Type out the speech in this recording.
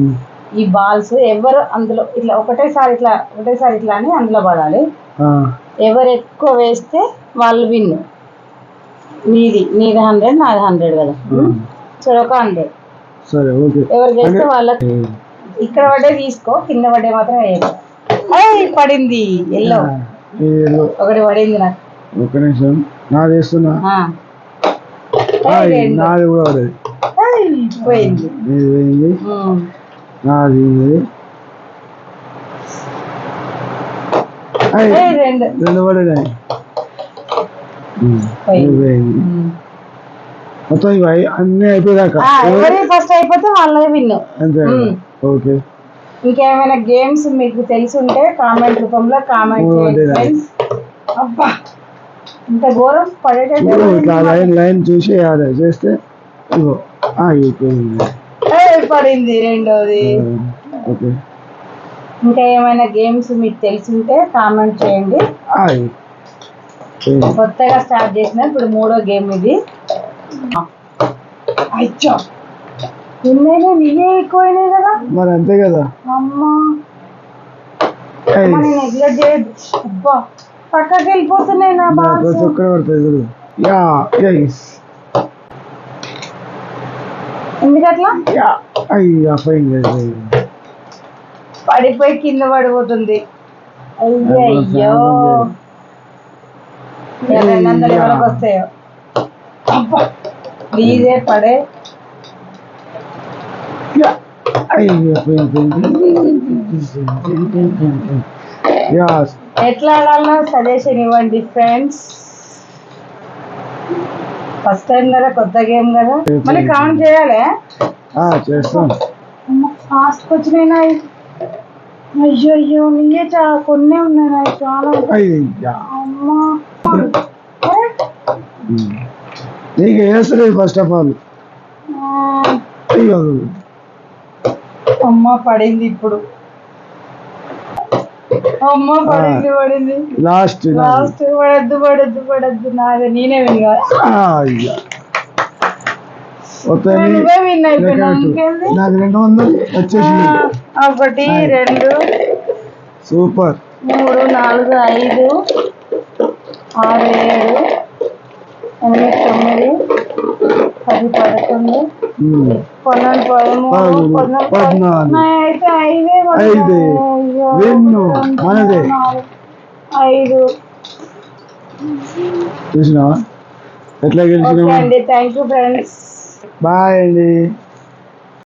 ఈ బాల్స్ ఎవరు అందులో ఇట్లా ఒకటేసారి ఇట్లా అని అందులో పడాలి. ఎవరు ఎక్కువ వేస్తే వాళ్ళు విన్. నీది 100 నాది 100 కదా. సరే ఒక 100. సరే ఓకే. ఎవరు వేస్తే వాళ్ళకి ఇక్కడ పడ్డే తీసుకో, కింద పడ్డే మాత్రం వేయదు. పడింది ఎల్లో ఒకటి పడింది నాకు. ఒక నిమిషం నాది వేస్తున్నా. నాది కూడా పడేది పోయింది. నాది రెండు పడేది. మొత్తం ఇవి అన్నీ అయిపోయాక ఫస్ట్ అయిపోతే వాళ్ళది విన్. అంతే. ఓకే. ఇంకేమైనా గేమ్స్ మీకు తెలిసి ఉంటే కామెంట్ రూపంలో కామెంట్ చేయండి. అబ్బా ఇంత ఘోరం పడేటట్టు లైన్ చూసి చేస్తే పడింది రెండోది. ఓకే. ఇంకా ఏమైనా గేమ్స్ మీకు తెలిసి ఉంటే కామెంట్ చేయండి. కొత్తగా స్టార్ట్ చేసిన ఇప్పుడు 3వ గేమ్ ఇది. నీవే ఎక్కువైనాయి కదా మరి. అంతే కదా అమ్మా. నెగ్లెక్ట్ చేయద్దు. అబ్బా పక్కకి వెళ్ళిపోతున్నాయి నా బాల్స్. ఎందుకట్లా పడిపోయి కింద పడిపోతుంది. అయ్యో 200 ఎవరికి వస్తాయో. ప్లీజే పడే. ఎట్లా ఆడాలో సజెషన్ ఇవ్వండి ఫ్రెండ్స్. ఫస్ట్ టైం కదా, కొత్త గేమ్ కదా. మళ్ళీ కౌంట్ చేయాలి. చేస్తాం. ఫాస్ట్ వచ్చినాయి. అయ్యో నీయే కొన్ని ఉన్నాయి చాలా. అమ్మా నీకు వేస్తలేదు ఫస్ట్ ఆఫ్ ఆల్. అమ్మ పడింది ఇప్పుడు. అమ్మ పడింది. లాస్ట్ పడద్దు నాదే. నేనే విన్ కాదు. నువ్వే విన్ అయిపోయినా. నాకు 200 వచ్చేసి. 1 2 సూపర్. 3 4 5 6 7 8 9 10 11 12 13 14 అయితే 5 విన్ను మనదే. 5 చూసినావా ఎట్లా గెలిచినావా? Thank you friends. బాయ్ అండి.